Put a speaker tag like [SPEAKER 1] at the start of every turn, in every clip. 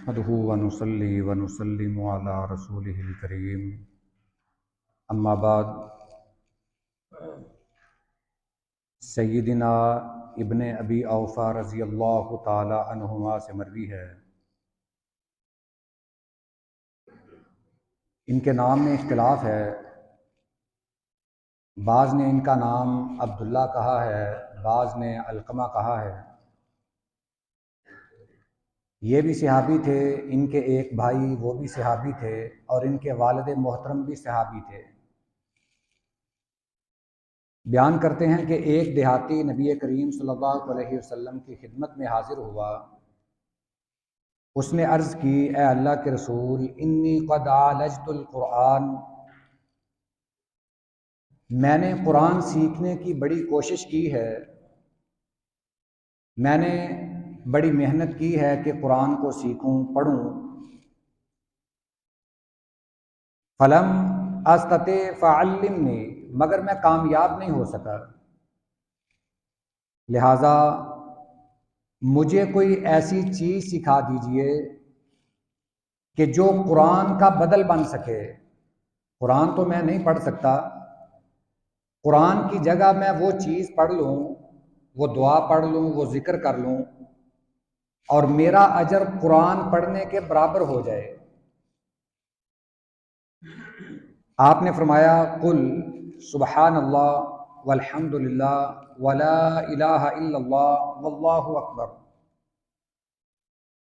[SPEAKER 1] نحمده ونصلي ونسلم على رسوله الكريم اما بعد سیدنا ابن ابی اوفا رضی اللہ تعالی عنہما سے مروی ہے، ان کے نام میں اختلاف ہے، بعض نے ان کا نام عبداللہ کہا ہے، بعض نے علقمہ کہا ہے۔ یہ بھی صحابی تھے، ان کے ایک بھائی وہ بھی صحابی تھے، اور ان کے والد محترم بھی صحابی تھے۔ بیان کرتے ہیں کہ ایک دیہاتی نبی کریم صلی اللہ علیہ وسلم کی خدمت میں حاضر ہوا۔ اس نے عرض کی، اے اللہ کے رسول، انی قد عالجت القرآن، میں نے قرآن سیکھنے کی بڑی کوشش کی ہے، میں نے بڑی محنت کی ہے کہ قرآن کو سیکھوں پڑھوں، فلم استطع فعلمنی، مگر میں کامیاب نہیں ہو سکا، لہٰذا مجھے کوئی ایسی چیز سکھا دیجئے کہ جو قرآن کا بدل بن سکے۔ قرآن تو میں نہیں پڑھ سکتا، قرآن کی جگہ میں وہ چیز پڑھ لوں، وہ دعا پڑھ لوں، وہ ذکر کر لوں، اور میرا اجر قرآن پڑھنے کے برابر ہو جائے۔ آپ نے فرمایا، قل سبحان اللہ والحمد للہ ولا الہ الا اللہ واللہ اکبر،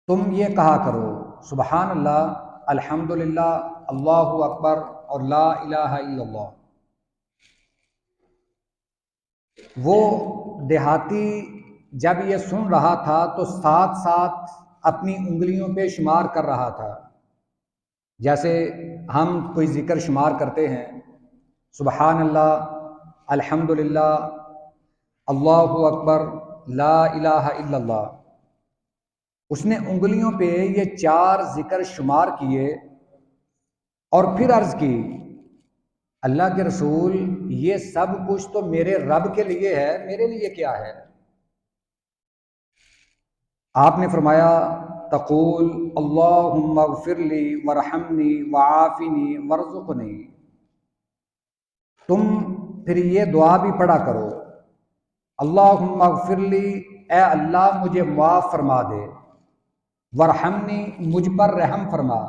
[SPEAKER 1] تم یہ کہا کرو، سبحان اللہ، الحمد للہ، اللہ اکبر اور لا الہ الا اللہ۔ وہ دیہاتی جب یہ سن رہا تھا تو ساتھ ساتھ اپنی انگلیوں پہ شمار کر رہا تھا، جیسے ہم کوئی ذکر شمار کرتے ہیں، سبحان اللہ، الحمد للہ، اللہ اکبر، لا الہ الا اللہ۔ اس نے انگلیوں پہ یہ 4 ذکر شمار کیے اور پھر عرض کی، اللہ کے رسول، یہ سب کچھ تو میرے رب کے لیے ہے، میرے لیے کیا ہے؟ آپ نے فرمایا، تقول اللہم اغفر لی ورحمنی وعافنی وارزقنی، تم پھر یہ دعا بھی پڑھا کرو، اللہم اغفر لی، اے اللہ مجھے معاف فرما دے، ورحمنی، مجھ پر رحم فرما،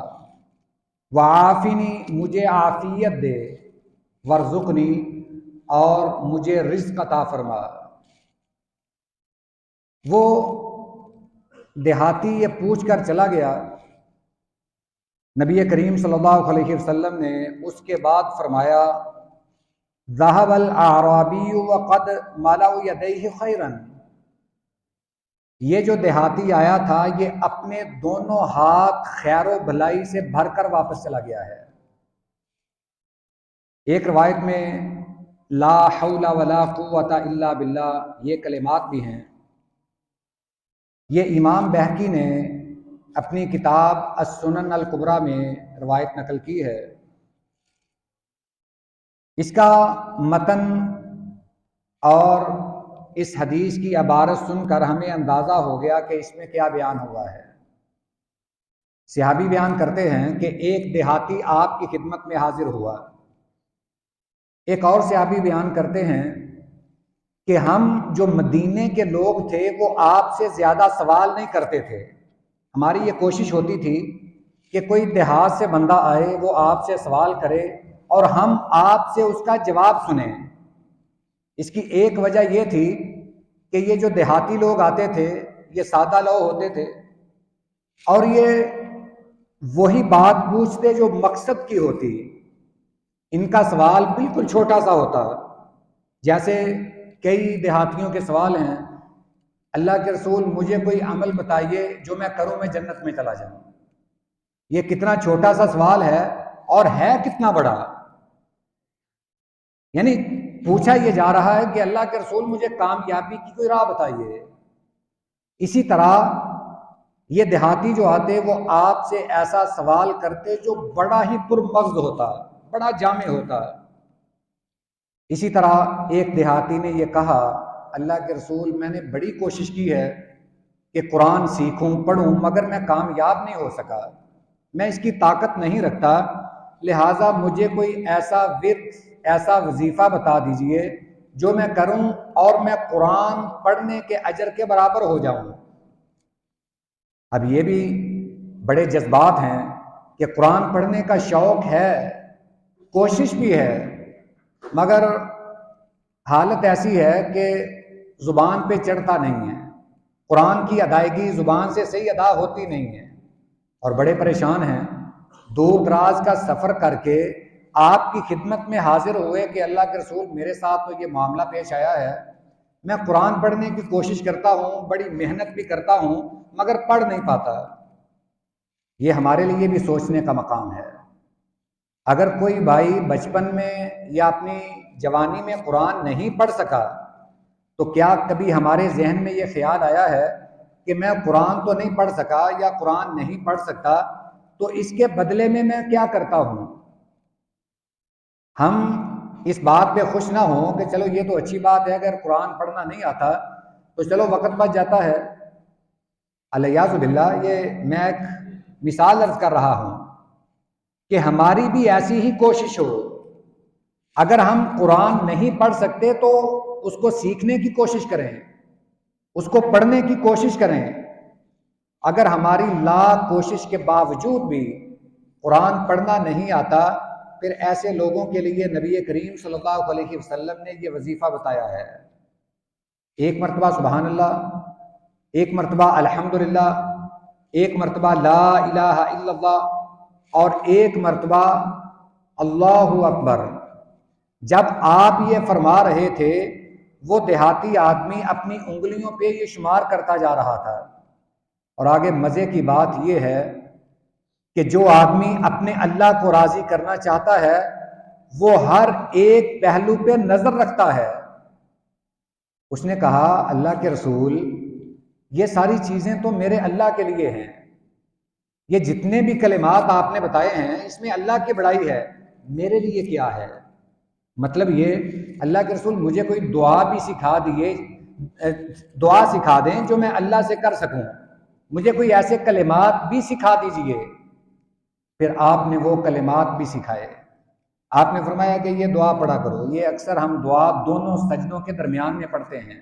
[SPEAKER 1] وعافنی، مجھے عافیت دے، وارزقنی، اور مجھے رزق عطا فرما۔ وہ دیہاتی یہ پوچھ کر چلا گیا، نبی کریم صلی اللہ علیہ وسلم نے اس کے بعد فرمایا، ذهب الاعرابی وقد ملأ یدیہ خیرا، یہ جو دیہاتی آیا تھا یہ اپنے دونوں ہاتھ خیر و بھلائی سے بھر کر واپس چلا گیا ہے۔ ایک روایت میں لا حول ولا قوت الا باللہ، یہ کلمات بھی ہیں۔ یہ امام بہقی نے اپنی کتاب السنن الکبریٰ میں روایت نقل کی ہے۔ اس کا متن اور اس حدیث کی عبارت سن کر ہمیں اندازہ ہو گیا کہ اس میں کیا بیان ہوا ہے۔ صحابی بیان کرتے ہیں کہ ایک دیہاتی آپ کی خدمت میں حاضر ہوا۔ ایک اور صحابی بیان کرتے ہیں کہ ہم جو مدینے کے لوگ تھے وہ آپ سے زیادہ سوال نہیں کرتے تھے، ہماری یہ کوشش ہوتی تھی کہ کوئی دیہات سے بندہ آئے، وہ آپ سے سوال کرے اور ہم آپ سے اس کا جواب سنیں۔ اس کی ایک وجہ یہ تھی کہ یہ جو دیہاتی لوگ آتے تھے یہ سادہ لوگ ہوتے تھے، اور یہ وہی بات پوچھتے جو مقصد کی ہوتی، ان کا سوال بالکل چھوٹا سا ہوتا، جیسے کئی دیہاتیوں کے سوال ہیں، اللہ کے رسول مجھے کوئی عمل بتائیے جو میں کروں میں جنت میں چلا جاؤں۔ یہ کتنا چھوٹا سا سوال ہے اور ہے کتنا بڑا، یعنی پوچھا یہ جا رہا ہے کہ اللہ کے رسول مجھے کامیابی کی کوئی راہ بتائیے۔ اسی طرح یہ دیہاتی جو آتے وہ آپ سے ایسا سوال کرتے جو بڑا ہی پرمغز ہوتا، بڑا جامع ہوتا۔ اسی طرح ایک دیہاتی نے یہ کہا، اللہ کے رسول میں نے بڑی کوشش کی ہے کہ قرآن سیکھوں پڑھوں مگر میں کامیاب نہیں ہو سکا، میں اس کی طاقت نہیں رکھتا، لہٰذا مجھے کوئی ایسا ورد، ایسا وظیفہ بتا دیجئے جو میں کروں اور میں قرآن پڑھنے کے اجر کے برابر ہو جاؤں۔ اب یہ بھی بڑے جذبات ہیں کہ قرآن پڑھنے کا شوق ہے، کوشش بھی ہے، مگر حالت ایسی ہے کہ زبان پہ چڑھتا نہیں ہے، قرآن کی ادائیگی زبان سے صحیح ادا ہوتی نہیں ہے، اور بڑے پریشان ہیں۔ دور دراز کا سفر کر کے آپ کی خدمت میں حاضر ہوئے کہ اللہ کے رسول میرے ساتھ تو یہ معاملہ پیش آیا ہے، میں قرآن پڑھنے کی کوشش کرتا ہوں، بڑی محنت بھی کرتا ہوں، مگر پڑھ نہیں پاتا۔ یہ ہمارے لیے بھی سوچنے کا مقام ہے۔ اگر کوئی بھائی بچپن میں یا اپنی جوانی میں قرآن نہیں پڑھ سکا تو کیا کبھی ہمارے ذہن میں یہ خیال آیا ہے کہ میں قرآن تو نہیں پڑھ سکا یا قرآن نہیں پڑھ سکتا تو اس کے بدلے میں کیا کرتا ہوں؟ ہم اس بات پہ خوش نہ ہوں کہ چلو یہ تو اچھی بات ہے، اگر قرآن پڑھنا نہیں آتا تو چلو وقت بچ جاتا ہے۔ الیاذ باللہ، یہ میں ایک مثال عرض کر رہا ہوں کہ ہماری بھی ایسی ہی کوشش ہو، اگر ہم قرآن نہیں پڑھ سکتے تو اس کو سیکھنے کی کوشش کریں، اس کو پڑھنے کی کوشش کریں۔ اگر ہماری لاکھ کوشش کے باوجود بھی قرآن پڑھنا نہیں آتا، پھر ایسے لوگوں کے لیے نبی کریم صلی اللہ علیہ وسلم نے یہ وظیفہ بتایا ہے، ایک مرتبہ سبحان اللہ، ایک مرتبہ الحمدللہ، ایک مرتبہ لا الہ الا اللہ، اور ایک مرتبہ اللہ اکبر۔ جب آپ یہ فرما رہے تھے وہ دیہاتی آدمی اپنی انگلیوں پہ یہ شمار کرتا جا رہا تھا۔ اور آگے مزے کی بات یہ ہے کہ جو آدمی اپنے اللہ کو راضی کرنا چاہتا ہے وہ ہر ایک پہلو پہ نظر رکھتا ہے۔ اس نے کہا اللہ کے رسول یہ ساری چیزیں تو میرے اللہ کے لیے ہیں، یہ جتنے بھی کلمات آپ نے بتائے ہیں اس میں اللہ کی بڑائی ہے، میرے لیے کیا ہے؟ مطلب یہ اللہ کے رسول مجھے کوئی دعا بھی سکھا دیے، دعا سکھا دیں جو میں اللہ سے کر سکوں، مجھے کوئی ایسے کلمات بھی سکھا دیجئے۔ پھر آپ نے وہ کلمات بھی سکھائے، آپ نے فرمایا کہ یہ دعا پڑھا کرو۔ یہ اکثر ہم دعا دونوں سجدوں کے درمیان میں پڑھتے ہیں،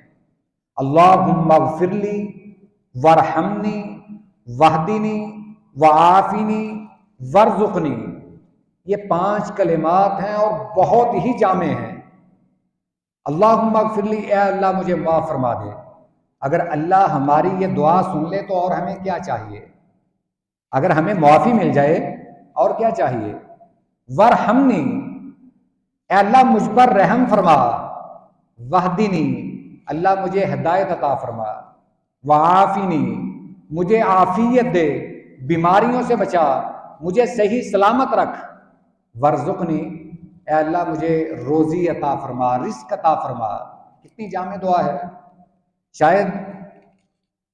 [SPEAKER 1] اللہم اغفر لی وارحمنی واہدنی وعافنی وارزقنی۔ یہ 5 کلمات ہیں اور بہت ہی جامع ہیں۔ اللہم اغفر لی، اے اللہ مجھے معاف فرما دے۔ اگر اللہ ہماری یہ دعا سن لے تو اور ہمیں کیا چاہیے؟ اگر ہمیں معافی مل جائے اور کیا چاہیے؟ وارحمنی، اے اللہ مجھ پر رحم فرما، واہدنی، اللہ مجھے ہدایت عطا فرما، وعافنی، مجھے عافیت دے، بیماریوں سے بچا، مجھے صحیح سلامت رکھ، وارزقنی، اے اللہ مجھے روزی عطا فرما، رزق عطا فرما۔ کتنی جامع دعا ہے۔ شاید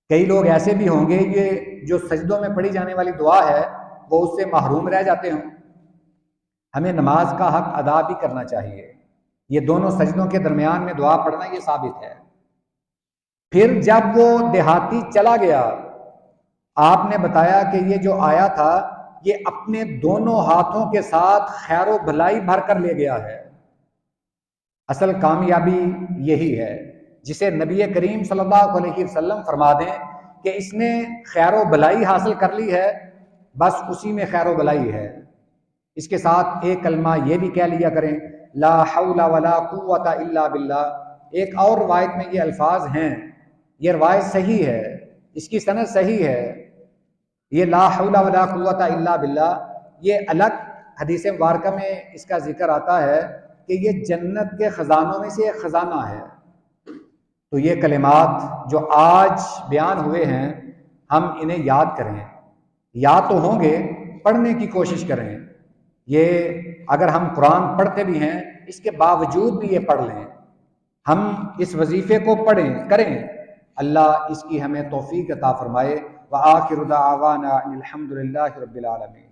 [SPEAKER 1] کئی لوگ ایسے بھی ہوں گے یہ جو سجدوں میں پڑھی جانے والی دعا ہے وہ اس سے محروم رہ جاتے ہوں۔ ہمیں نماز کا حق ادا بھی کرنا چاہیے، یہ دونوں سجدوں کے درمیان میں دعا پڑھنا یہ ثابت ہے۔ پھر جب وہ دیہاتی چلا گیا آپ نے بتایا کہ یہ جو آیا تھا یہ اپنے دونوں ہاتھوں کے ساتھ خیر و بھلائی بھر کر لے گیا ہے۔ اصل کامیابی یہی ہے جسے نبی کریم صلی اللہ علیہ وسلم فرما دیں کہ اس نے خیر و بھلائی حاصل کر لی ہے، بس اسی میں خیر و بھلائی ہے۔ اس کے ساتھ ایک کلمہ یہ بھی کہہ لیا کریں، لا حول ولا قوت الا باللہ۔ ایک اور روایت میں یہ الفاظ ہیں، یہ روایت صحیح ہے، اس کی سند صحیح ہے، یہ لا حول ولا قوت الا باللہ یہ الگ حدیث مبارکہ میں اس کا ذکر آتا ہے کہ یہ جنت کے خزانوں میں سے ایک خزانہ ہے۔ تو یہ کلمات جو آج بیان ہوئے ہیں ہم انہیں یاد کریں، یاد تو ہوں گے، پڑھنے کی کوشش کریں۔ یہ اگر ہم قرآن پڑھتے بھی ہیں اس کے باوجود بھی یہ پڑھ لیں، ہم اس وظیفے کو پڑھیں کریں، اللہ اس کی ہمیں توفیق عطا فرمائے۔ وآخر دعوانا الحمد للہ رب العالمین۔